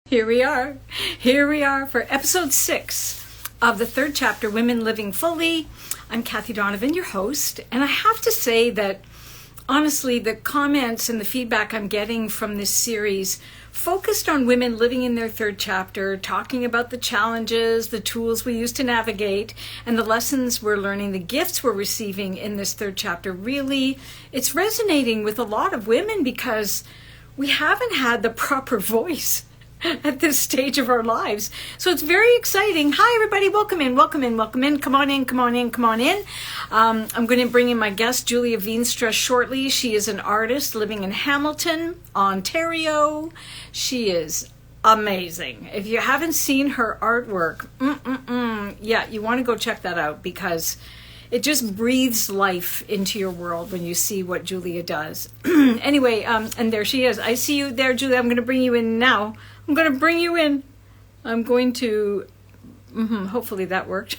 Here we are. Here we are for episode 6 of the third chapter, Women Living Fully. I'm Kathie Donovan, your host, and I have to say that honestly, the comments and the feedback I'm getting from this series focused on women living in their third chapter, talking about the challenges, the tools we use to navigate, and the lessons we're learning, the gifts we're receiving in this third chapter. Really, it's resonating with a lot of women because we haven't had the proper voice at this stage of our lives. So it's very exciting. Hi, everybody. Welcome in, welcome in, welcome in. Come on in, come on in, come on in. I'm going to bring in my guest, Julia Veenstra, shortly. She is an artist living in Hamilton, Ontario. She is amazing. If you haven't seen her artwork, yeah, you want to go check that out because it just breathes life into your world when you see what Julia does. Anyway, and there she is. I see you there, Julia. I'm going to bring you in now. I'm going to bring you in. I'm going to, hopefully that worked.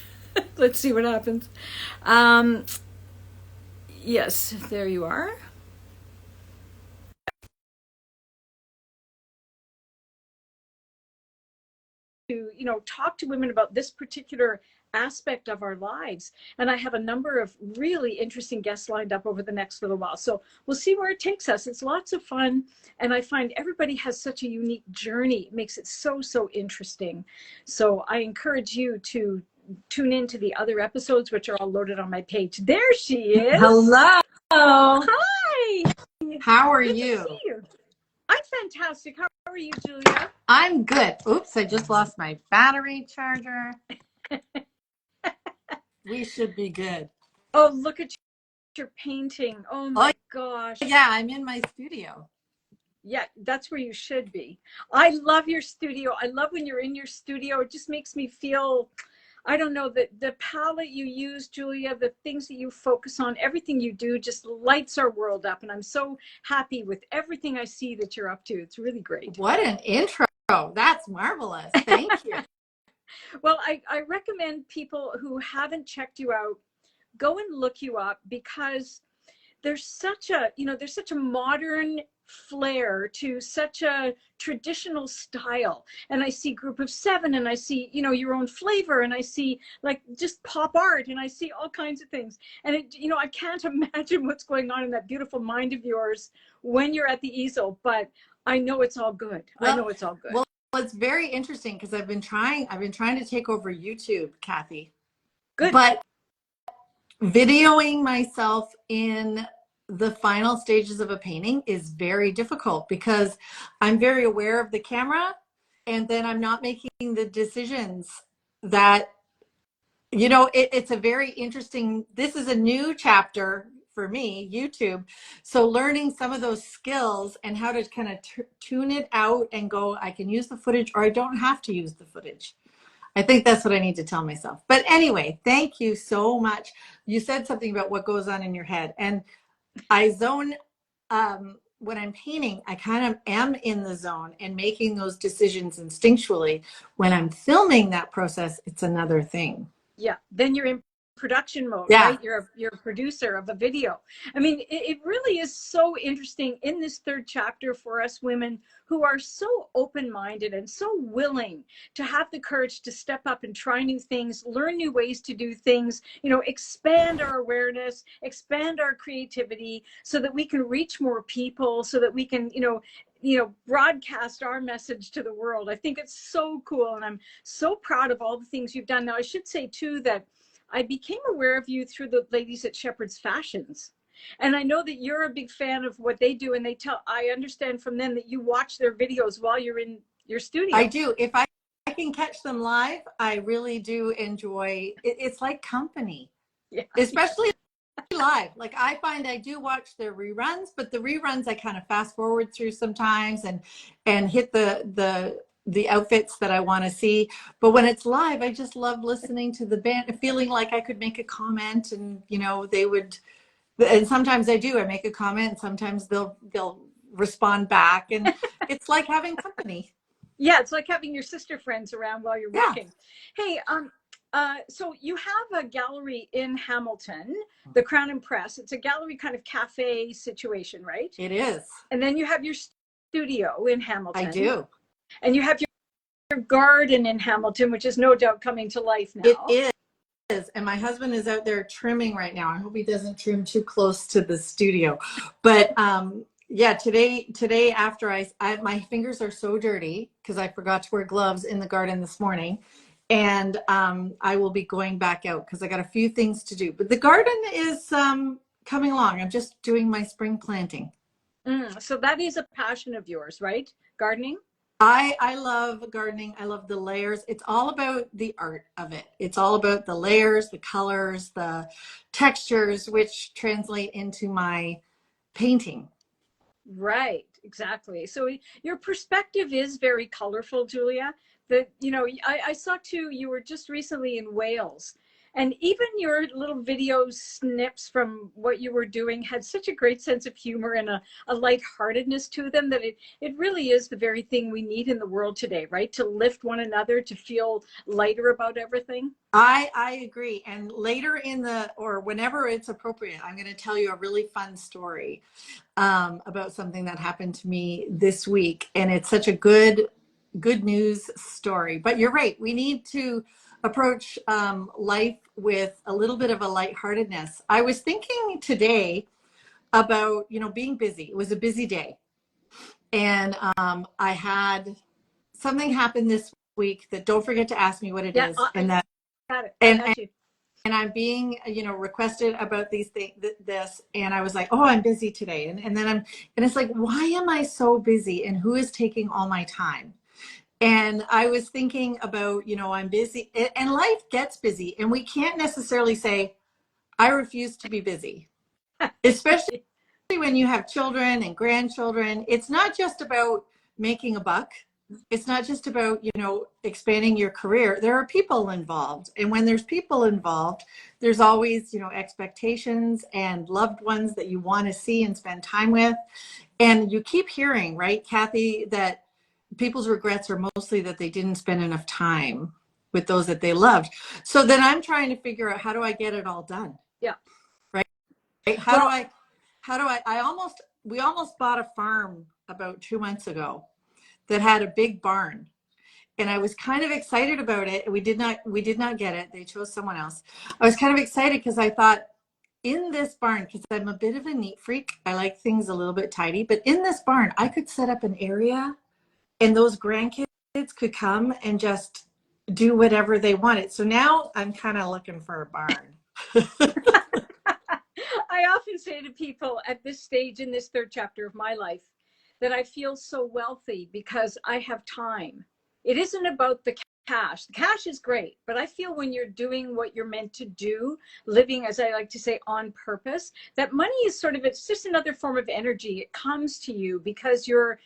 Let's see what happens. Yes, there you are. To, talk to women about this particular aspect of our lives. And I have a number of really interesting guests lined up over the next little while. So we'll see where it takes us. It's lots of fun. And I find everybody has such a unique journey. It makes it so, so interesting. So I encourage you to tune into the other episodes, which are all loaded on my page. There she is. Hello. Hi. How are Good you? to see you? I'm fantastic. How are you, Julia? I'm good. Oops, I just lost my battery charger. We should be good. Oh, look at your painting. Oh my gosh. Yeah, I'm in my studio. Yeah, that's where you should be. I love your studio. I love when you're in your studio. It just makes me feel, I don't know, the palette you use, Julia, the things that you focus on, everything you do just lights our world up. And I'm so happy with everything I see that you're up to. It's really great. What an intro. That's marvelous. Thank you. Well, I recommend people who haven't checked you out, go and look you up because there's such a modern flair to such a traditional style. And I see Group of Seven, and I see, your own flavor, and I see like just pop art, and I see all kinds of things. And I can't imagine what's going on in that beautiful mind of yours when you're at the easel, but I know it's all good. Well, I know it's all good. Well, it's very interesting because I've been trying to take over YouTube, Kathie. Good. But videoing myself in the final stages of a painting is very difficult because I'm very aware of the camera and then I'm not making the decisions that, it's a very interesting, this is a new chapter for me, YouTube. So learning some of those skills and how to kind of tune it out and go, I can use the footage or I don't have to use the footage. I think that's what I need to tell myself. But anyway, thank you so much. You said something about what goes on in your head. And I zone, when I'm painting, I kind of am in the zone and making those decisions instinctually. When I'm filming that process, it's another thing. Yeah, then you're in production mode, Yeah. right? You're a producer of a video. I mean, it really is so interesting in this third chapter for us women who are so open-minded and so willing to have the courage to step up and try new things, learn new ways to do things, expand our awareness, expand our creativity so that we can reach more people, so that we can, broadcast our message to the world. I think it's so cool. And I'm so proud of all the things you've done. Now, I should say too, that I became aware of you through the ladies at Shepherd's Fashions. And I know that you're a big fan of what they do. And I understand from them that you watch their videos while you're in your studio. I do. If I can catch them live, I really do enjoy it. It's like company, yeah. Especially live. Like I find I do watch their reruns, but the reruns I kind of fast forward through sometimes and hit the outfits that I want to see. But when it's live, I just love listening to the band, feeling like I could make a comment and, they would, and sometimes I do, I make a comment and sometimes they'll respond back and it's like having company. Yeah. It's like having your sister friends around while you're working. Hey, so you have a gallery in Hamilton, the Crown and Press. It's a gallery kind of cafe situation, right? It is. And then you have your studio in Hamilton. I do. And you have garden in Hamilton, which is no doubt coming to life It now. is. And my husband is out there trimming right now. I hope he doesn't trim too close to the studio. But yeah, today after my fingers are so dirty because I forgot to wear gloves in the garden this morning. And I will be going back out because I got a few things to do. But the garden is coming along. I'm just doing my spring planting. So that is a passion of yours, right? Gardening? I love gardening. I love the layers. It's all about the art of it. It's all about the layers, the colors, the textures, which translate into my painting. Right, exactly. So your perspective is very colorful, Julia. That, I saw too, you were just recently in Wales, and even your little video snips from what you were doing had such a great sense of humor and a lightheartedness to them that it really is the very thing we need in the world today, right? To lift one another, to feel lighter about everything. I agree. And later or whenever it's appropriate, I'm going to tell you a really fun story about something that happened to me this week. And it's such a good news story. But you're right. We need to approach life with a little bit of a lightheartedness. I was thinking today about, being busy. It was a busy day. And I had something happen this week that, don't forget to ask me what it Yeah, is. I And that, got it. I and, got you. and I'm being, requested about these things, this, and I was like, oh, I'm busy today. And then and it's like, why am I so busy? And who is taking all my time? And I was thinking about, I'm busy and life gets busy and we can't necessarily say, I refuse to be busy, especially when you have children and grandchildren. It's not just about making a buck. It's not just about, expanding your career. There are people involved. And when there's people involved, there's always, expectations and loved ones that you want to see and spend time with. And you keep hearing, right, Kathie, that people's regrets are mostly that they didn't spend enough time with those that they loved. So then I'm trying to figure out, how do I get it all done? Yeah. Right? Well, We almost bought a farm about 2 months ago that had a big barn. And I was kind of excited about it. We did not get it. They chose someone else. I was kind of excited because I thought, in this barn, because I'm a bit of a neat freak, I like things a little bit tidy, but in this barn, I could set up an area and those grandkids could come and just do whatever they wanted. So now I'm kind of looking for a barn. I often say to people at this stage in this third chapter of my life that I feel so wealthy because I have time. It isn't about the cash. The cash is great, but I feel when you're doing what you're meant to do, living, as I like to say, on purpose, that money is it's just another form of energy. It comes to you because you're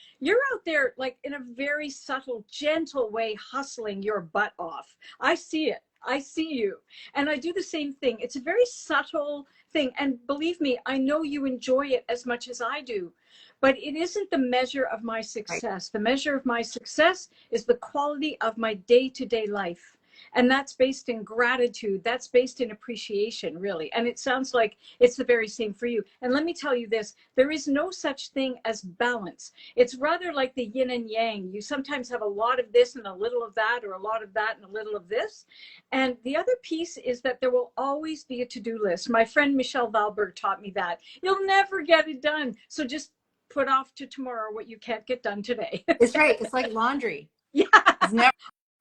out there like in a very subtle, gentle way, hustling your butt off. I see it. I see you. And I do the same thing. It's a very subtle thing. And believe me, I know you enjoy it as much as I do, but it isn't the measure of my Right. success. The measure of my success is the quality of my day-to-day life. And that's based in gratitude. That's based in appreciation, really. And it sounds like it's the very same for you. And let me tell you this, there is no such thing as balance. It's rather like the yin and yang. You sometimes have a lot of this and a little of that, or a lot of that and a little of this. And the other piece is that there will always be a to-do list. My friend Michelle Valberg taught me that. You'll never get it done. So just put off to tomorrow what you can't get done today. It's right. It's like laundry. Yeah. It's never,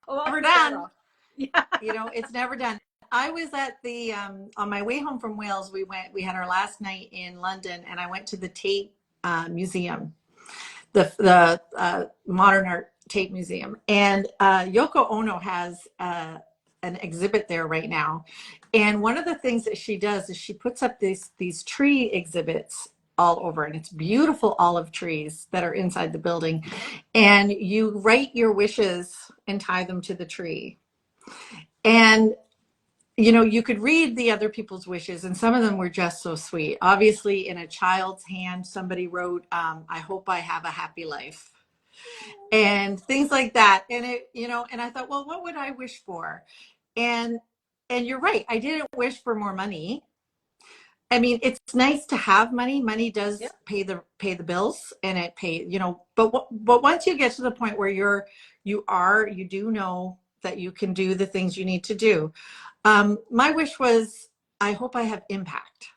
Oh, I'll never put that done. off. Yeah. It's never done. I was at the, on my way home from Wales, we had our last night in London, and I went to the Tate Museum, the modern art Tate Museum. And Yoko Ono has an exhibit there right now. And one of the things that she does is she puts up these tree exhibits all over, and it's beautiful olive trees that are inside the building. And you write your wishes and tie them to the tree. And you could read the other people's wishes, and some of them were just so sweet. Obviously, in a child's hand, somebody wrote, I hope I have a happy life, and things like that. And and I thought, well, what would I wish for? And you're right. I didn't wish for more money. I mean, it's nice to have money. Money does Yeah. pay the bills, and but once you get to the point where you do know that you can do the things you need to do. My wish was, I hope I have impact.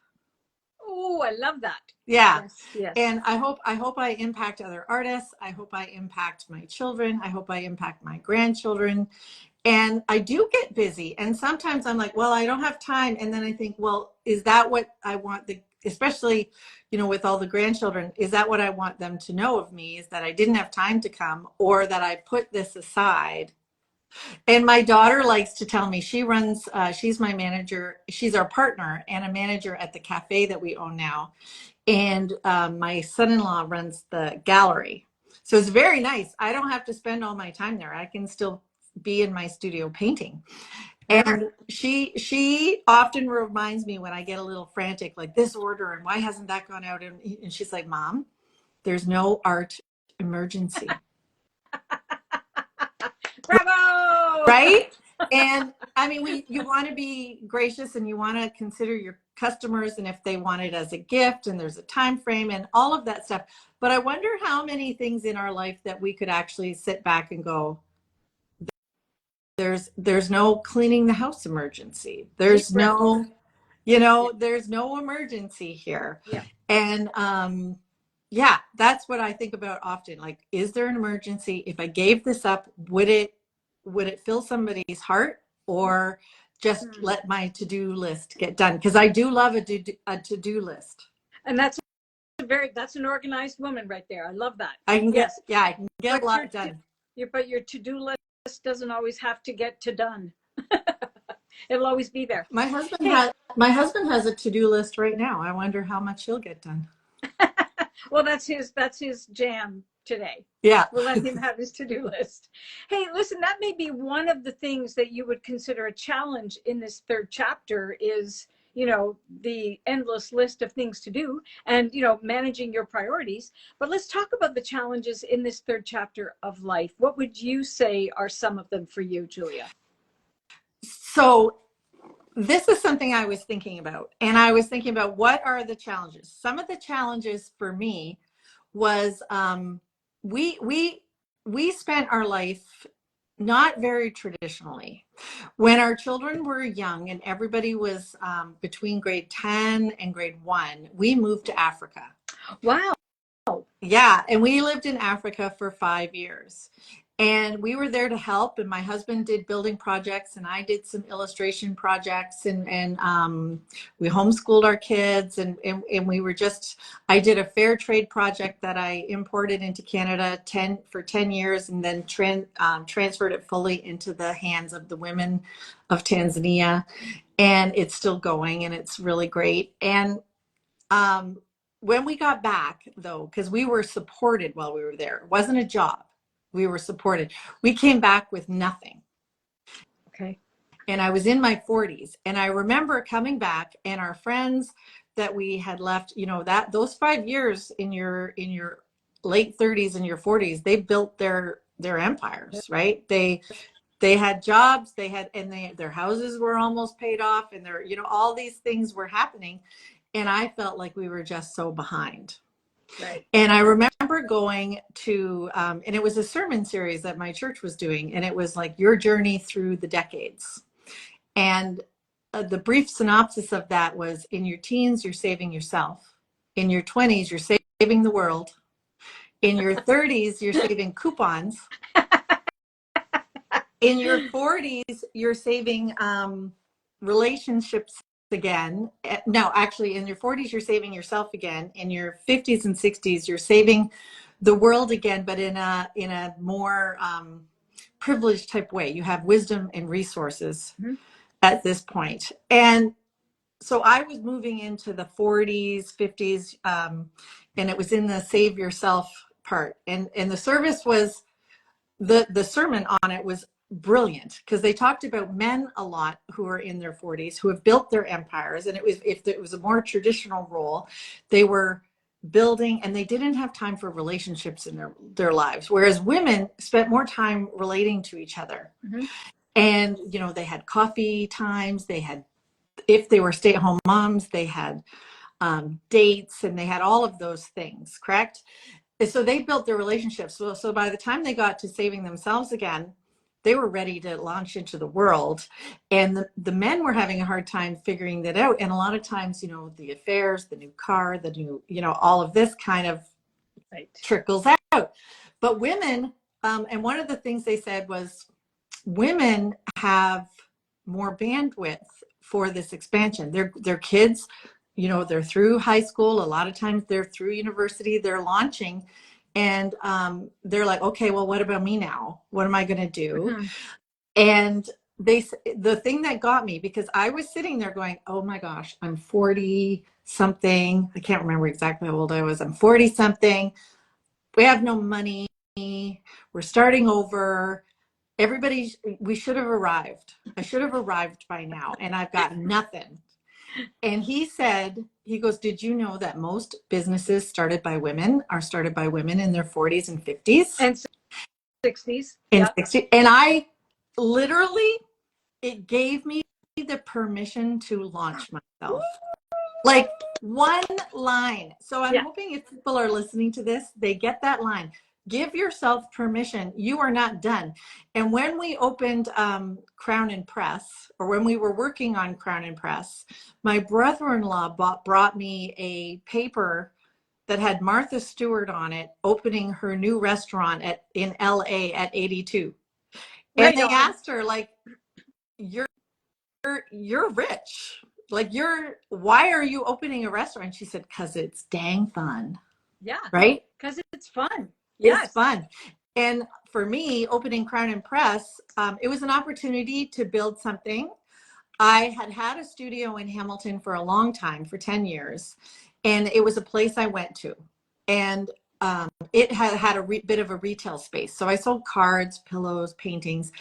Oh, I love that. Yeah. Yes, yes. And I hope I impact other artists. I hope I impact my children. I hope I impact my grandchildren. And I do get busy. And sometimes I'm like, well, I don't have time. And then I think, well, is that what I want especially, with all the grandchildren, is that what I want them to know of me, is that I didn't have time to come, or that I put this aside? And my daughter likes to tell me, she's my manager. She's our partner and a manager at the cafe that we own now. And my son-in-law runs the gallery. So it's very nice. I don't have to spend all my time there. I can still be in my studio painting. And she often reminds me when I get a little frantic, like this order and why hasn't that gone out? And she's like, Mom, there's no art emergency. Bravo! Right? And I mean, you want to be gracious and you want to consider your customers and if they want it as a gift, and there's a time frame and all of that stuff. But I wonder how many things in our life that we could actually sit back and go, there's no cleaning the house emergency. There's no, there's no emergency here. Yeah. And yeah, that's what I think about often. Like, is there an emergency? If I gave this up, would it fill somebody's heart, or just let my to-do list get done? Because I do love a to-do list. And that's an organized woman right there. I love that. I can get a lot done. But your to-do list doesn't always have to get to done. It'll always be there. My husband has a to-do list right now. I wonder how much he'll get done. Well, that's his jam today. Yeah. We'll let him have his to-do list. Hey, listen, that may be one of the things that you would consider a challenge in this third chapter is, the endless list of things to do and, managing your priorities. But let's talk about the challenges in this third chapter of life. What would you say are some of them for you, Julia? So this is something I was thinking about, and I was thinking about what are the challenges. Some of the challenges for me was we spent our life not very traditionally. When our children were young and everybody was between grade 10 and grade 1, we moved to Africa. Wow. Yeah, and we lived in Africa for 5 years. And we were there to help, and my husband did building projects, and I did some illustration projects, and we homeschooled our kids, and we were I did a fair trade project that I imported into Canada for 10 years, and then transferred it fully into the hands of the women of Tanzania, and it's still going, and it's really great. And when we got back, though, because we were supported while we were there, it wasn't a job. We were supported. We came back with nothing. Okay. And I was in my 40s. And I remember coming back, and our friends that we had left, that those 5 years in your late 30s and your 40s, they built their empires, right? They had jobs, their houses were almost paid off, and all these things were happening. And I felt like we were just so behind. Right. And I remember going to, and it was a sermon series that my church was doing, and it was like your journey through the decades. And the brief synopsis of that was, in your teens, you're saving yourself. In your 20s, you're saving the world. In your 30s, you're saving coupons. In your 40s, you're saving relationships again. No, actually, in your 40s, you're saving yourself again. In your 50s and 60s, you're saving the world again, but in a more privileged type way. You have wisdom and resources at this point. And so I was moving into the 40s, 50s, and it was in the save yourself part. And the service was, the sermon on it was brilliant, because they talked about men a lot who are in their 40s who have built their empires, and if it was a more traditional role, they were building, and they didn't have time for relationships in their lives, whereas women spent more time relating to each other. And they had coffee times, they had, if they were stay-at-home moms, they had dates, and they had all of those things, correct? so they built their relationships. So by the time they got to saving themselves again, they were ready to launch into the world. And the men were having a hard time figuring that out. And a lot of times, the affairs, the new car, the new, all of this kind of trickles out. But women, and one of the things they said was women have more bandwidth for this expansion. Their kids, they're through high school. A lot of times they're through university, they're launching. And they're like, okay, well, what about me now? What am I going to do? Mm-hmm. And the thing that got me, because I was sitting there going, oh my gosh, I'm 40 something. I can't remember exactly how old I was. I'm 40 something. We have no money. We're starting over. We should have arrived. I should have arrived by now, and I've got nothing. And he goes, did you know that most businesses started by women are started by women in their 40s and 50s? And 60s. And 60s. And I literally, it gave me the permission to launch myself. Like one line. So I'm hoping if people are listening to this, they get that line. Give yourself permission. You are not done. And when we opened Crown and Press, or when we were working on Crown and Press, my brother-in-law brought me a paper that had Martha Stewart on it, opening her new restaurant in LA at 82. And they asked her, like, you're rich. Like, why are you opening a restaurant? She said, because it's dang fun. Yeah. Right? Because it's fun. Yes. It's fun. And for me, opening Crown and Press, it was an opportunity to build something. I had a studio in Hamilton for a long time, for 10 years. And it was a place I went to. And it had a bit of a retail space. So I sold cards, pillows, paintings.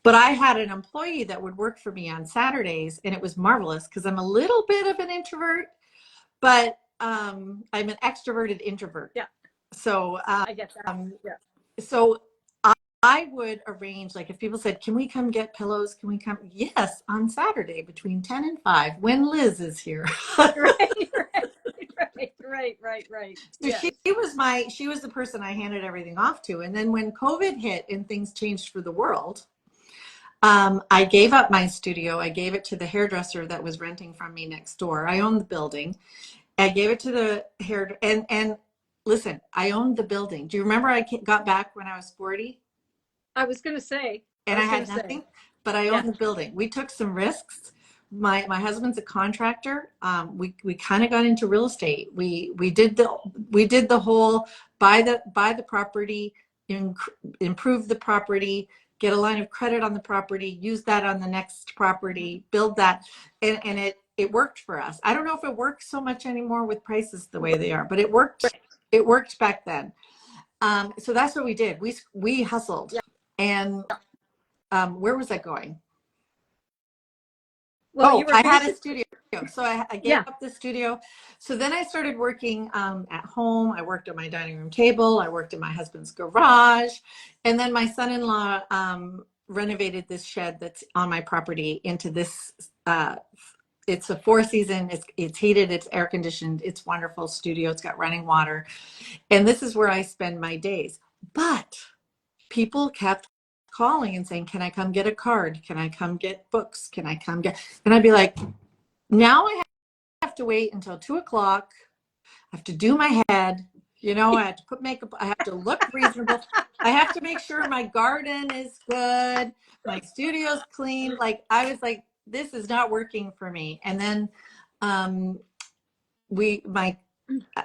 But I had an employee that would work for me on Saturdays. And it was marvelous because I'm a little bit of an introvert, but I'm an extroverted introvert. Yeah. So I get that. So I would arrange, like, if people said, can we come get pillows? Can we come? Yes, on Saturday between 10 and 5 when Liz is here. Right. So she was the person I handed everything off to. And then when COVID hit and things changed for the world, I gave up my studio. I gave it to the hairdresser that was renting from me next door. I owned the building. I gave it to the and listen, I owned the building. Do you remember I got back when I was 40? I was going to say. And I had nothing, but I owned the building. We took some risks. My husband's a contractor. We kind of got into real estate. We did the whole buy the property, improve the property, get a line of credit on the property, use that on the next property, build that, and it worked for us. I don't know if it works so much anymore with prices the way they are, but it worked. It worked back then. So that's what we did. We hustled. And where was I going? Well, I had a studio. So I gave up the studio. So then I started working at home. I worked at my dining room table. I worked in my husband's garage. And then my son-in-law renovated this shed that's on my property into this, it's a 4-season, it's heated, it's air conditioned, it's wonderful studio. It's got running water. And this is where I spend my days. But people kept calling and saying, can I come get a card? Can I come get books? Can I come get, and I'd be like, now I have to wait until 2 o'clock. I have to do my head. I have to put makeup. I have to look reasonable. I have to make sure my garden is good. My studio's clean. Like, I was like, this is not working for me. And then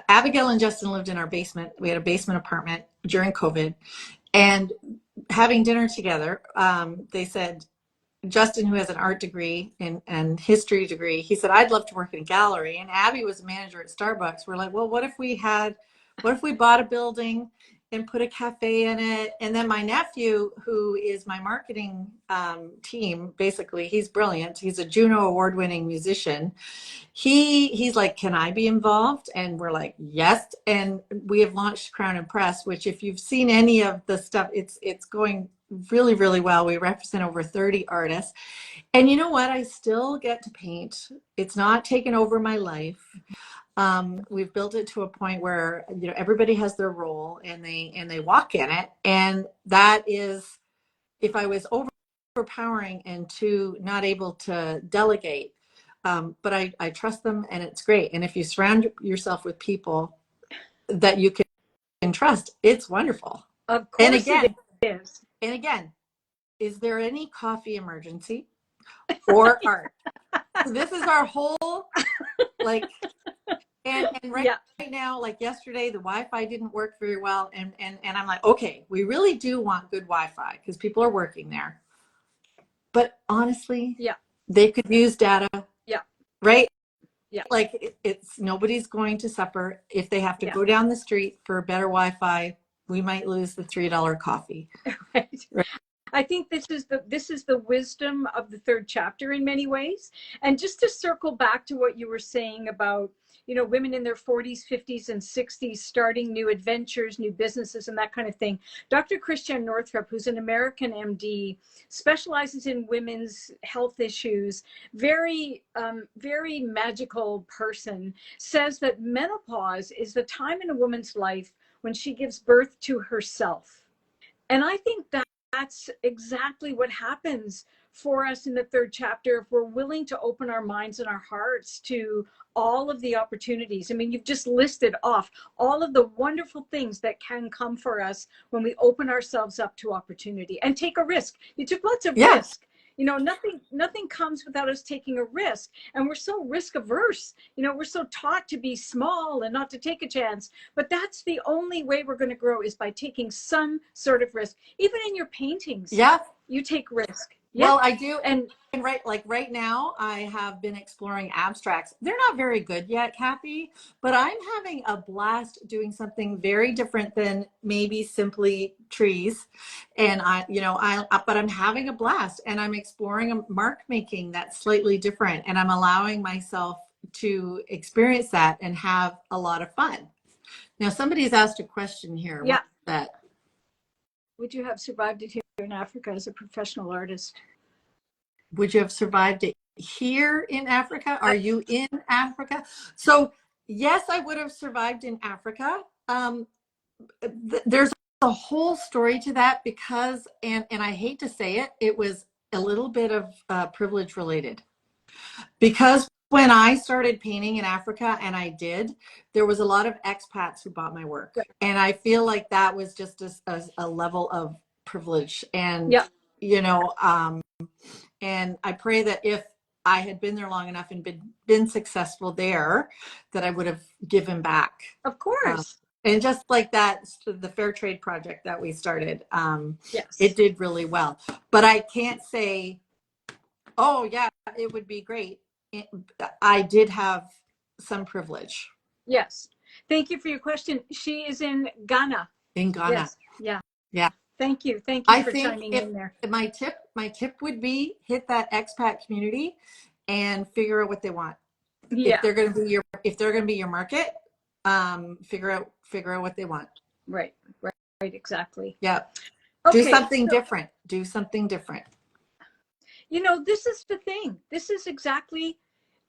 Abigail and Justin lived in our basement. We had a basement apartment during COVID. And having dinner together, they said, Justin, who has an art degree and history degree, he said, I'd love to work in a gallery. And Abby was a manager at Starbucks. We're like, well, what if we bought a building and put a cafe in it? And then my nephew, who is my marketing team, basically, he's brilliant. He's a Juno award-winning musician. He's like, can I be involved? And we're like, yes. And we have launched Crown and Press, which, if you've seen any of the stuff, it's going really, really well. We represent over 30 artists. And you know what? I still get to paint. It's not taken over my life. We've built it to a point where, everybody has their role and they walk in it. And that is, if I was overpowering and too not able to delegate, but I trust them and it's great. And if you surround yourself with people that you can trust, it's wonderful. Of course it is. And again, is there any coffee emergency or art? So this is our whole, like, and right now, like yesterday, the Wi-Fi didn't work very well. And I'm like, okay, we really do want good Wi-Fi because people are working there. But honestly, they could use data. Yeah. Right? Yeah. Like it's nobody's going to suffer if they have to go down the street for better Wi-Fi. We might lose the $3 coffee. Right. I think this is the wisdom of the third chapter in many ways. And just to circle back to what you were saying about, women in their 40s, 50s, and 60s starting new adventures, new businesses, and that kind of thing. Dr. Christiane Northrup, who's an American MD, specializes in women's health issues, very, very magical person, says that menopause is the time in a woman's life when she gives birth to herself. And I think that's exactly what happens for us in the third chapter if we're willing to open our minds and our hearts to all of the opportunities. I mean, you've just listed off all of the wonderful things that can come for us when we open ourselves up to opportunity and take a risk. You took lots of risk. Nothing comes without us taking a risk. And we're so risk averse. We're so taught to be small and not to take a chance. But that's the only way we're going to grow is by taking some sort of risk. Even in your paintings, you take risk. Well, I do. And right now, I have been exploring abstracts. They're not very good yet, Kathie, but I'm having a blast doing something very different than maybe simply trees. And but I'm having a blast and I'm exploring a mark making that's slightly different. And I'm allowing myself to experience that and have a lot of fun. Now, somebody's asked a question here. Yeah. What's that? Would you have survived it here in Africa as a professional artist? Would you have survived it here in Africa? Are you in Africa? So yes, I would have survived in Africa. There's a whole story to that because, and I hate to say it, it was a little bit of privilege related. Because when I started painting in Africa, and I did, there was a lot of expats who bought my work. And I feel like that was just a level of privilege. And, and I pray that if I had been there long enough and been successful there, that I would have given back. Of course. And just like that, the Fair Trade project that we started, it did really well. But I can't say, oh, yeah, it would be great. I did have some privilege. Yes. Thank you for your question. She is in Ghana. In Ghana. Yes. Yeah. Yeah. Thank you. Thank you for chiming in there. My tip would be hit that expat community and figure out what they want. Yeah. If they're going to be your market, figure out what they want. Right. Exactly. Yeah. Okay, do something different. Do something different. This is the thing. This is exactly,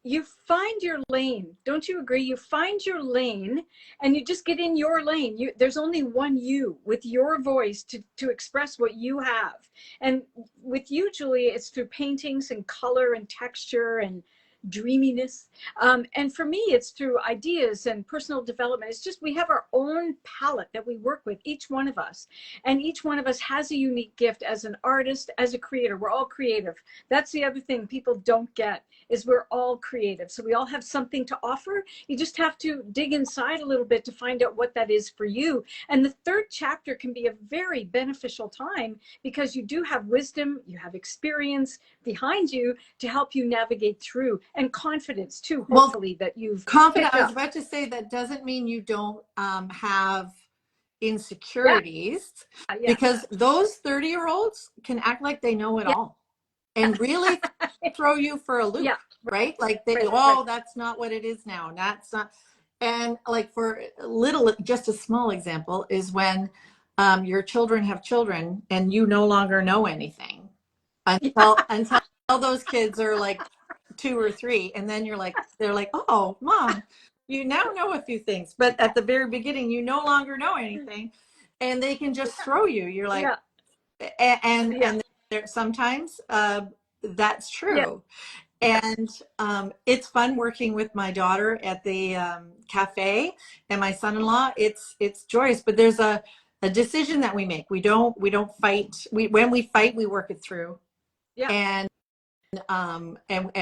you find your lane. Don't you agree? You find your lane and you just get in your lane. There's only one you with your voice to express what you have. And with you, Julia, it's through paintings and color and texture and dreaminess. And for me, it's through ideas and personal development. It's just, we have our own palette that we work with, each one of us. And each one of us has a unique gift as an artist, as a creator. We're all creative. That's the other thing people don't get, is we're all creative. So we all have something to offer. You just have to dig inside a little bit to find out what that is for you. And the third chapter can be a very beneficial time because you do have wisdom, you have experience behind you to help you navigate through. And confidence too, hopefully, that you've confident. I was about to say that doesn't mean you don't have insecurities, because those 30-year-olds can act like they know it all and really throw you for a loop, right? Like that's not what it is now. That's not. And like for just a small example is when your children have children and you no longer know anything until those kids are like 2 or 3, and then they're like, oh, Mom, you now know a few things, but at the very beginning, you no longer know anything, and they can just throw you. You're like, Yeah. and there, sometimes that's Yeah. true. And it's fun working with my daughter at the cafe and my son-in-law. It's joyous, but there's a decision that we make. We don't fight. When we fight, we work it through. Yeah. And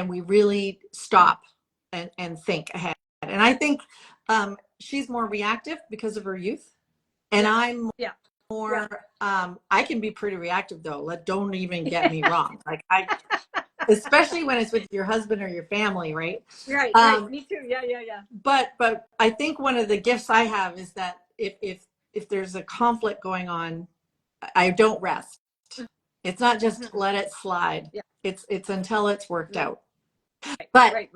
we really stop and think ahead. And I think she's more reactive because of her youth, and I'm Yeah. more I can be pretty reactive though. Don't even get me wrong. Like especially when it's with your husband or your family, right? Right. Me too. Yeah. But I think one of the gifts I have is that if there's a conflict going on, I don't rest. It's not just let it slide. Yeah. It's until it's worked Right. out. But Right.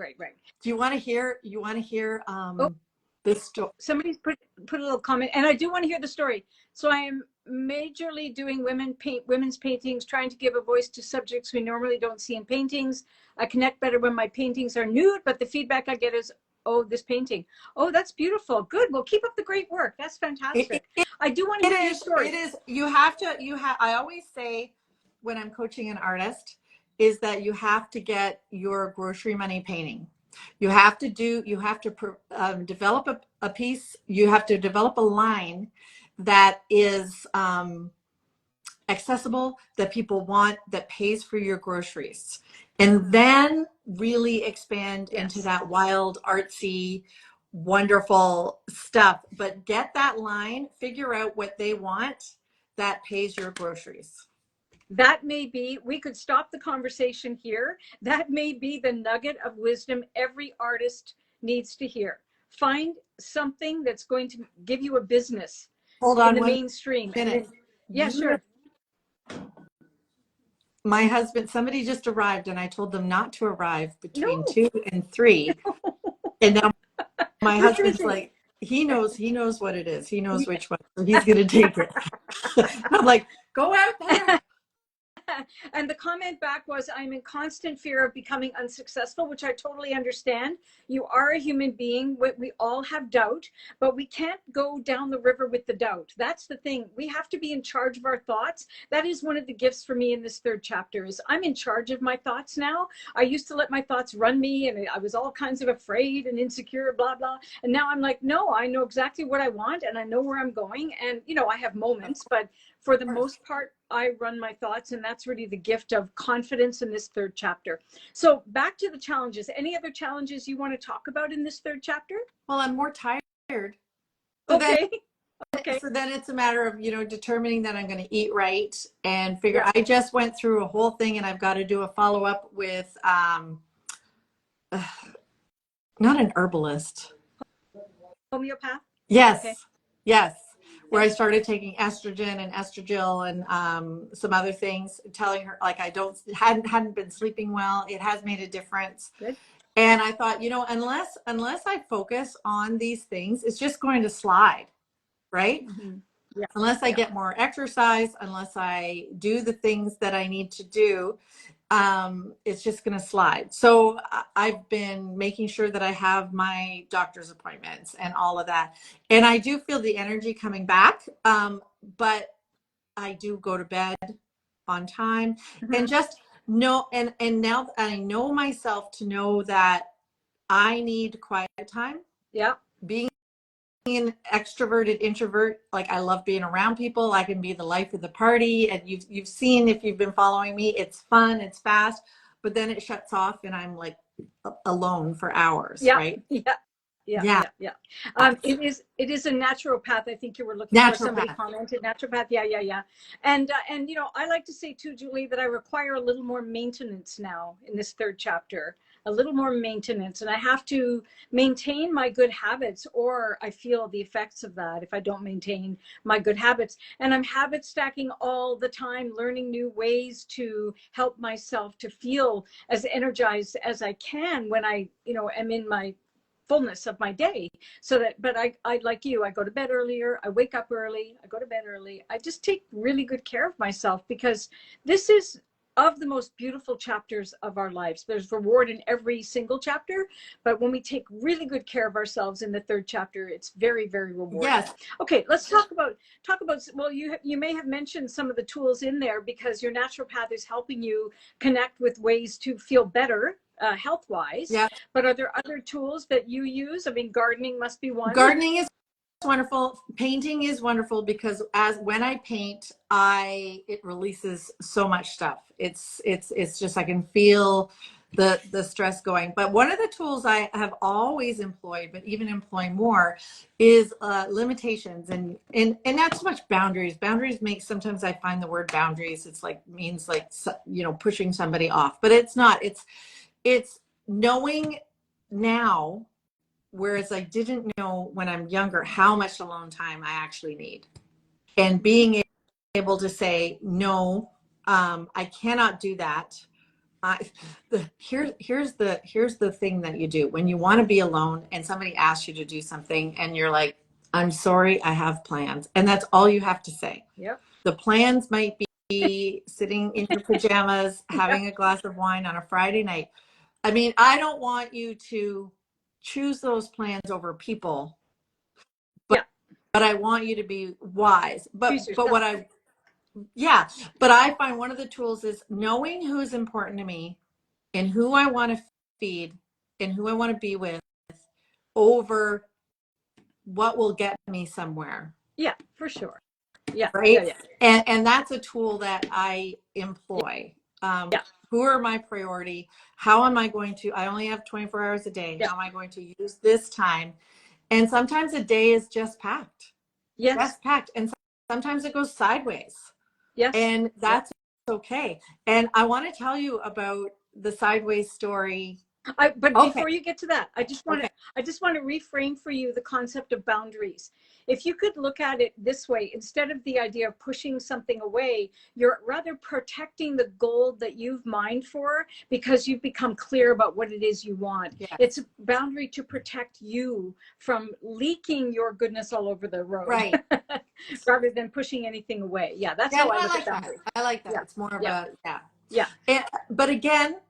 do you want to hear Oh, this story? somebody's put a little comment, and I do want to hear the story. So I am majorly doing women's paintings, trying to give a voice to subjects we normally don't see in paintings. I connect better when my paintings are nude, but the feedback I get is, oh, this painting, oh, that's beautiful, good, well, keep up the great work, that's fantastic. I do want to hear your story. It is. You have. I always say when I'm coaching an artist is that you have to get your grocery money painting. You have to develop a piece. You have to develop a line that is accessible, that people want, that pays for your groceries, and then really expand into that wild, artsy, wonderful stuff. But get that line, figure out what they want that pays your groceries. That may be, we could stop the conversation here. That may be the nugget of wisdom every artist needs to hear. Find something that's going to give you a business in the mainstream. Minute. Yeah, sure. My husband, somebody just arrived and I told them not to arrive between No. 2 and 3. And now my We're husband's busy. like, he knows what it is. He knows which one. So he's going to take it. I'm like, go out there. And the comment back was, I'm in constant fear of becoming unsuccessful, which I totally understand. You are a human being. We all have doubt, but we can't go down the river with the doubt. That's the thing. We have to be in charge of our thoughts. That is one of the gifts for me in this third chapter is I'm in charge of my thoughts now. I used to let my thoughts run me and I was all kinds of afraid and insecure, blah, blah. And now I'm like, no, I know exactly what I want and I know where I'm going. And, I have moments, but for the most part, I run my thoughts, and that's really the gift of confidence in this third chapter. So back to the challenges. Any other challenges you want to talk about in this third chapter? Well, I'm more tired. So okay. So then it's a matter of, determining that I'm going to eat right and figure. I just went through a whole thing and I've got to do a follow-up with not an herbalist. Homeopath? Yes. Okay. Yes. Where I started taking estrogen and estradiol and some other things, telling her like hadn't been sleeping well. It has made a difference. Good. And I thought, unless I focus on these things, it's just going to slide, right? Mm-hmm. Yeah. Unless I get more exercise, unless I do the things that I need to do, it's just going to slide. So I've been making sure that I have my doctor's appointments and all of that. And I do feel the energy coming back. But I do go to bed on time and just know, and now I know myself to know that I need quiet time. Yeah. Being an extroverted introvert, like I love being around people. I can be the life of the party, and you've seen, if you've been following me, it's fun, it's fast, but then it shuts off and I'm like alone for hours. Right? Yeah. It is a naturopath. I think you were looking for. Somebody commented naturopath. Yeah. And I like to say too, Julie, that I require a little more maintenance now in this third chapter, a little more maintenance. And I have to maintain my good habits, or I feel the effects of that if I don't maintain my good habits. And I'm habit stacking all the time, learning new ways to help myself to feel as energized as I can when I, am in my fullness of my day. So that, but I like you, I go to bed earlier, I wake up early, I go to bed early. I just take really good care of myself, because this is of the most beautiful chapters of our lives. There's reward in every single chapter, but when we take really good care of ourselves in the third chapter, it's very, very rewarding. Yes. Okay, let's talk about well, you may have mentioned some of the tools in there because your naturopath is helping you connect with ways to feel better health wise. Yeah. But are there other tools that you use? I mean, gardening must be one. Gardening is wonderful. Painting is wonderful because when I paint, it releases so much stuff. It's just, I can feel the stress going. But one of the tools I have always employed, but even employ more, is limitations and not so much boundaries. Boundaries make, sometimes I find the word boundaries, it's like, means like, you know, pushing somebody off, but it's not. It's knowing now, whereas I didn't know when I'm younger how much alone time I actually need, and being able to say no, I cannot do that. Here's the thing that you do when you want to be alone and somebody asks you to do something and you're like, I'm sorry, I have plans, and that's all you have to say. Yep. The plans might be sitting in your pajamas having a glass of wine on a Friday night. I mean, I don't want you to choose those plans over people, but I want you to be wise. But I find one of the tools is knowing who's important to me and who I want to feed and who I want to be with over what will get me somewhere. Yeah, for sure. Yeah. Right. Yeah. And that's a tool that I employ. Who are my priority? How am I going to, I only have 24 hours a day. How am I going to use this time? And sometimes a day is just packed. Yes. Just packed. And sometimes it goes sideways. Yes. And that's okay. And I want to tell you about the sideways story. But before you get to that, I just want to reframe for you the concept of boundaries. If you could look at it this way, instead of the idea of pushing something away, you're rather protecting the gold that you've mined for because you've become clear about what it is you want. Yes. It's a boundary to protect you from leaking your goodness all over the road. Right. Rather than pushing anything away. Yeah, that's how I look at boundaries. I like that. It's more of Yeah. But again,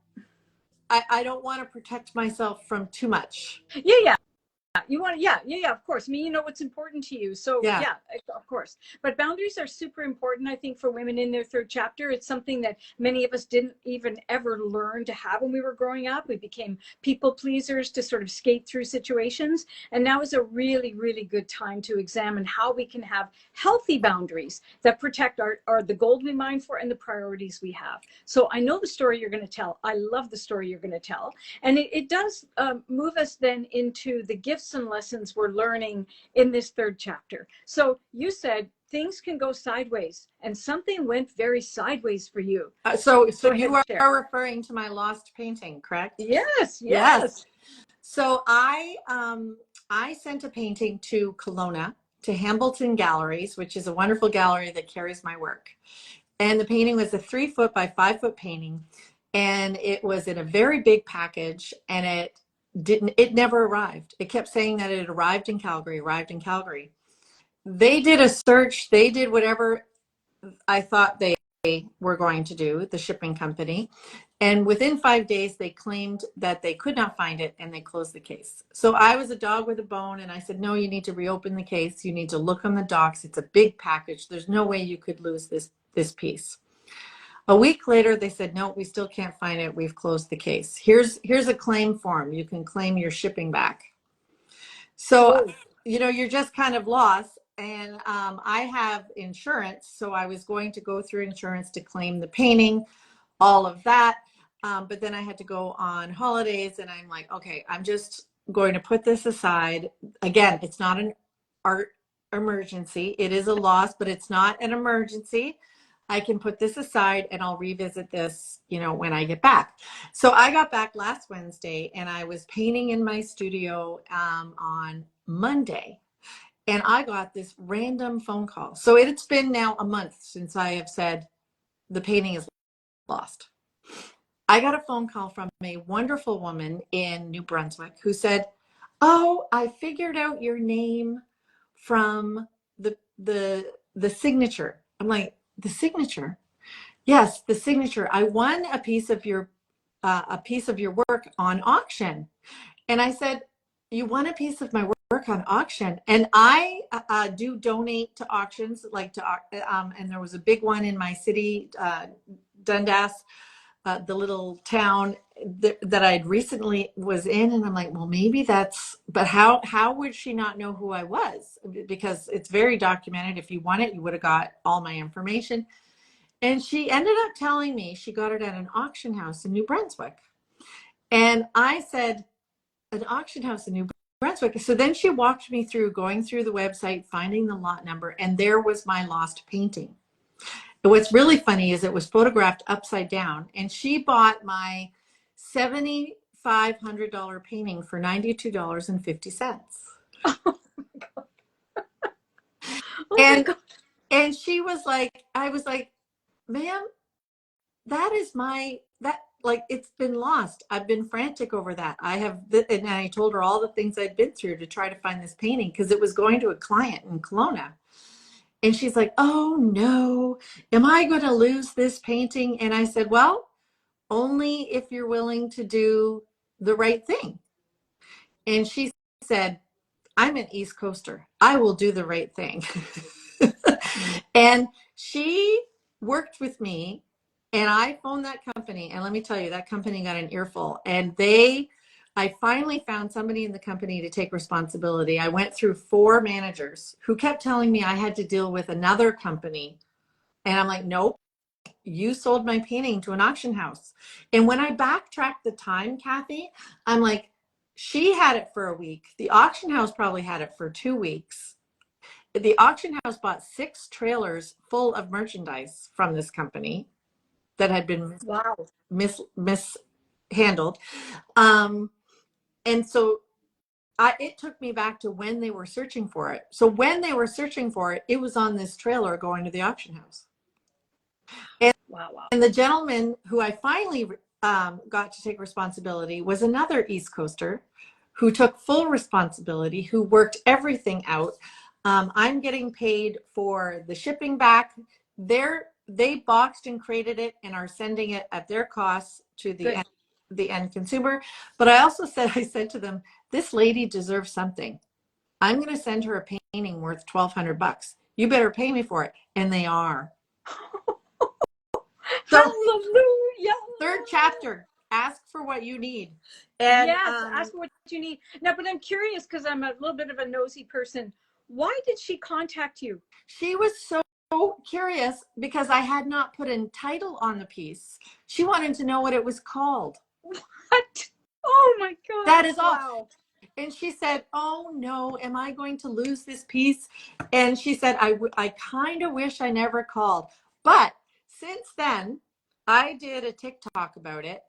I don't want to protect myself from too much. Yeah. You want of course. I mean, you know what's important to you. So yeah, of course. But boundaries are super important, I think, for women in their third chapter. It's something that many of us didn't even ever learn to have when we were growing up. We became people pleasers to sort of skate through situations. And now is a really, really good time to examine how we can have healthy boundaries that protect the gold we mine for and the priorities we have. So I know the story you're going to tell. I love the story you're going to tell. And it does move us then into the gifts and lessons we're learning in this third chapter. So you said things can go sideways, and something went very sideways for you. So you are referring to my lost painting, correct? Yes. So I sent a painting to Kelowna, to Hambleton Galleries, which is a wonderful gallery that carries my work. And the painting was a 3-foot by 5-foot painting, and it was in a very big package, and it never arrived. It kept saying that it arrived in Calgary. They did a search. They did whatever I thought they were going to do, the shipping company. And within 5 days, they claimed that they could not find it and they closed the case. So I was a dog with a bone, and I said, no, you need to reopen the case. You need to look on the docs. It's a big package. There's no way you could lose this piece. A week later, they said, no, we still can't find it. We've closed the case. Here's a claim form. You can claim your shipping back. So, you're just kind of lost. And I have insurance. So I was going to go through insurance to claim the painting, all of that. But then I had to go on holidays, and I'm like, okay, I'm just going to put this aside. Again, it's not an art emergency. It is a loss, but it's not an emergency. I can put this aside and I'll revisit this, when I get back. So I got back last Wednesday, and I was painting in my studio on Monday, and I got this random phone call. So it's been now a month since I have said the painting is lost. I got a phone call from a wonderful woman in New Brunswick who said, oh, I figured out your name from the signature. I'm like, the signature? Yes, the signature. I won a piece of your work on auction. And I said, you won a piece of my work on auction. And I do donate to auctions, and there was a big one in my city, Dundas, the little town that I'd recently was in. And I'm like, well, maybe but how would she not know who I was? Because it's very documented. If you won it, you would have got all my information. And she ended up telling me she got it at an auction house in New Brunswick. And I said, an auction house in New Brunswick. So then she walked me through going through the website, finding the lot number, and there was my lost painting. And what's really funny is it was photographed upside down, and she bought my $7,500 painting for $92.50. Oh my And God. and she was like, I was like, ma'am, that is like, it's been lost. I've been frantic over that. And I told her all the things I'd been through to try to find this painting because it was going to a client in Kelowna. And she's like, oh no, am I going to lose this painting? And I said, well, only if you're willing to do the right thing. And she said, I'm an East Coaster. I will do the right thing. And she worked with me, and I phoned that company. And let me tell you, that company got an earful. And I finally found somebody in the company to take responsibility. I went through 4 managers who kept telling me I had to deal with another company. And I'm like, nope, you sold my painting to an auction house. And when I backtracked the time, Kathie, I'm like, she had it for a week. The auction house probably had it for 2 weeks. The auction house bought 6 trailers full of merchandise from this company that had been Wow. mishandled. And so it took me back to when they were searching for it. So when they were searching for it, it was on this trailer going to the auction house. Wow. Wow. And the gentleman who I finally got to take responsibility was another East Coaster who took full responsibility, who worked everything out. I'm getting paid for the shipping back. They boxed and crated it and are sending it at their cost to the end consumer. But I said to them, this lady deserves something. I'm going to send her a painting worth $1,200. You better pay me for it. And they are. So, hallelujah. 3rd chapter, ask for what you need. And Yes, ask what you need. Now, but I'm curious because I'm a little bit of a nosy person. Why did she contact you? she was so curious because I had not put a title on the piece. She wanted to know what it was called. What? Oh my God. That is all. Wow. And she said, oh no, am I going to lose this piece? And she said, I kind of wish I never called. But since then, I did a TikTok about it,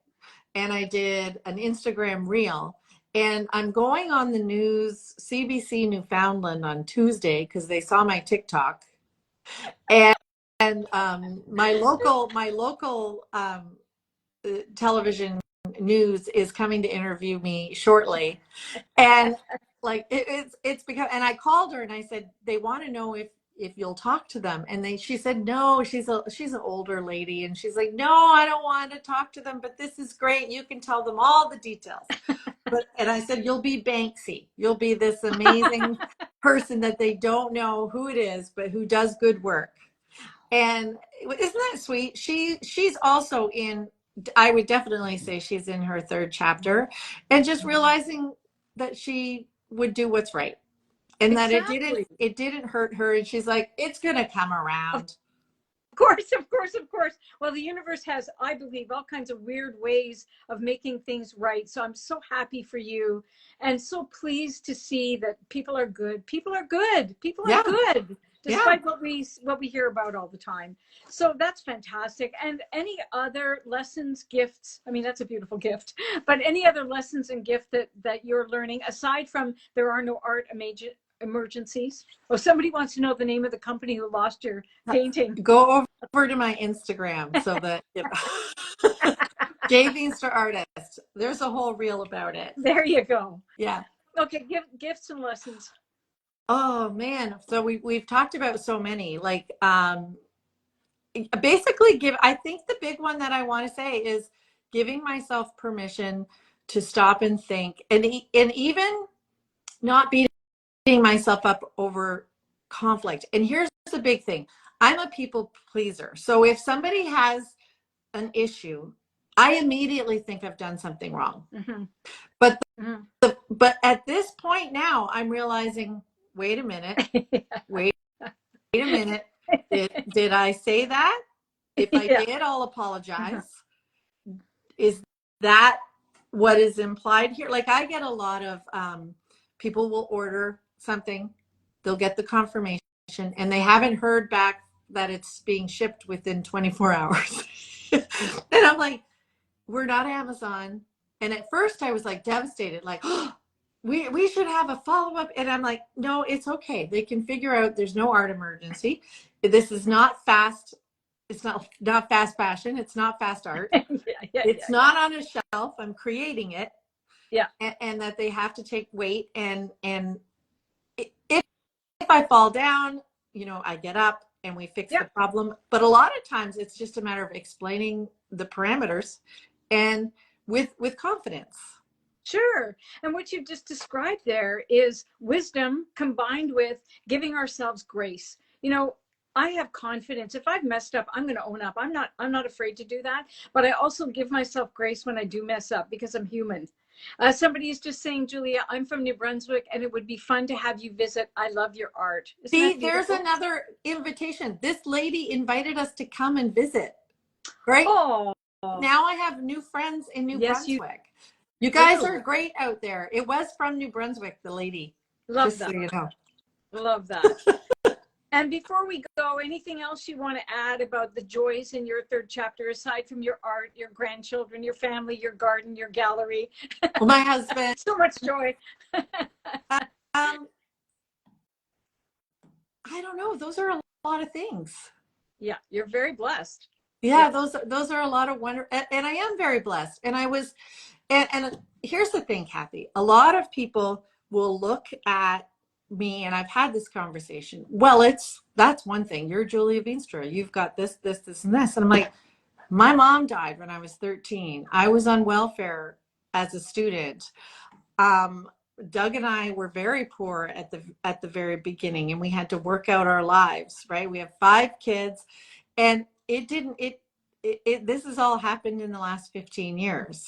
and I did an Instagram reel. And I'm going on the news, CBC Newfoundland on Tuesday, because they saw my TikTok. And my local television news is coming to interview me shortly. And like it's because, and I called her and I said, they want to know if you'll talk to them. And she said, no, she's an older lady. And she's like, no, I don't want to talk to them, but this is great. You can tell them all the details. And I said, you'll be Banksy. You'll be this amazing person that they don't know who it is, but who does good work. And isn't that sweet? She's also I would definitely say she's in her 3rd chapter, and just realizing that she would do what's right, and Exactly. that it didn't hurt her. And she's like, it's going to come around. Of course, of course, of course. Well, the universe has, I believe, all kinds of weird ways of making things right. So I'm so happy for you and so pleased to see that people are good. People are good. People are Yeah. good, Yeah. despite what we hear about all the time. So that's fantastic. And any other lessons, gifts? I mean, that's a beautiful gift. But any other lessons and gift that you're learning aside from there are no art emergencies? Oh, somebody wants to know the name of the company who lost your painting. Go over to my Instagram so that Julia Veenstra artist. There's a whole reel about it. There you go. Yeah. Okay, gifts and lessons. Oh man. So we've talked about so many, like basically I think the big one that I want to say is giving myself permission to stop and think, and even not beating myself up over conflict. And here's the big thing. I'm a people pleaser. So if somebody has an issue, I immediately think I've done something wrong. Mm-hmm. But Mm-hmm. but at this point now, I'm realizing, wait a minute, wait a minute. Did I say that? If I Yeah. did, I'll apologize. Is that what is implied here? Like, I get a lot of people will order something, they'll get the confirmation, and they haven't heard back that it's being shipped within 24 hours. And I'm like, we're not Amazon. And at first I was like devastated, like, oh, we should have a follow-up. And I'm like, no, it's okay. They can figure out there's no art emergency. This is not fast. It's not fast fashion. It's not fast art. It's not on a shelf. I'm creating it. Yeah. And that they have to take weight. And if I fall down, I get up and we fix the problem. But a lot of times it's just a matter of explaining the parameters and with confidence. Sure. And what you just described there is wisdom combined with giving ourselves grace. I have confidence. If I've messed up, I'm going to own up. I'm not afraid to do that. But I also give myself grace when I do mess up because I'm human. Somebody is just saying, Julia, I'm from New Brunswick and it would be fun to have you visit. I love your art. See, there's another invitation. This lady invited us to come and visit. Right? Oh. Now I have new friends in New Brunswick. You guys are great out there. It was from New Brunswick, the lady. Love just that. So you know. Love that. And before we go, anything else you want to add about the joys in your third chapter, aside from your art, your grandchildren, your family, your garden, your gallery? Well, my husband. So much joy. I don't know. Those are a lot of things. Yeah, you're very blessed. Yeah, those are a lot of wonder. And I am very blessed. And I was, and here's the thing, Kathie. A lot of people will look at me, and I've had this conversation. Well, that's one thing. You're Julia Veenstra. You've got this, and this. And I'm like, my mom died when I was 13. I was on welfare as a student. Doug and I were very poor at the very beginning, and we had to work out our lives, right? We have 5 kids, and this has all happened in the last 15 years.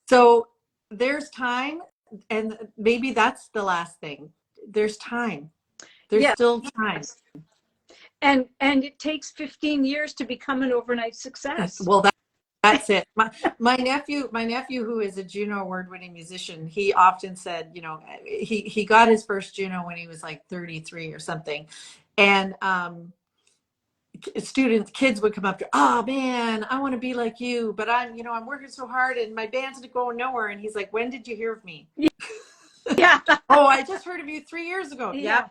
So there's time, and maybe that's the last thing. There's time. There's still time. And it takes 15 years to become an overnight success. Well, that's it. My nephew, who is a Juno award-winning musician, he often said, he got his first Juno when he was like 33 or something. And kids would come up to, oh man, I want to be like you, but I'm working so hard and my band's going nowhere. And he's like, when did you hear of me? Yeah. Oh, I just heard of you 3 years ago. Yeah.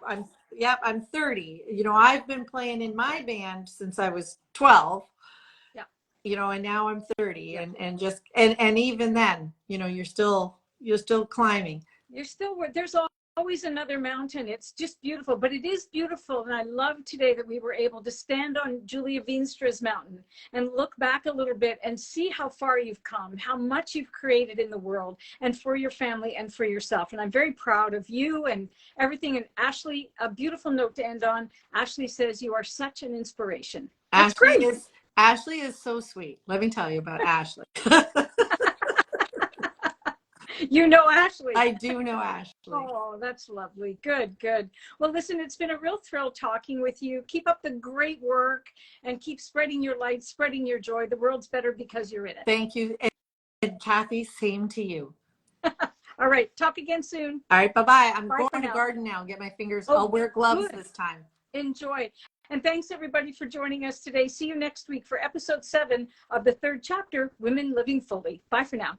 I'm 30. I've been playing in my band since I was 12. Yeah. And now I'm 30. Yeah. And even then, you're still climbing. There's always another mountain. It's just beautiful, but it is beautiful. And I love today that we were able to stand on Julia Veenstra's mountain and look back a little bit and see how far you've come, how much you've created in the world and for your family and for yourself. And I'm very proud of you and everything. And Ashley, a beautiful note to end on. Ashley says, you are such an inspiration. That's great. Ashley is so sweet. Let me tell you about Ashley. You know Ashley. I do know Ashley. Oh, that's lovely. Good. Well, listen, it's been a real thrill talking with you. Keep up the great work and keep spreading your light, spreading your joy. The world's better because you're in it. Thank you. And Kathie, same to you. All right. Talk again soon. All right. Bye-bye. I'm going to garden now. Get my fingers. I'll wear gloves this time. Enjoy. And thanks everybody for joining us today. See you next week for episode 7 of the third chapter, Women Living Fully. Bye for now.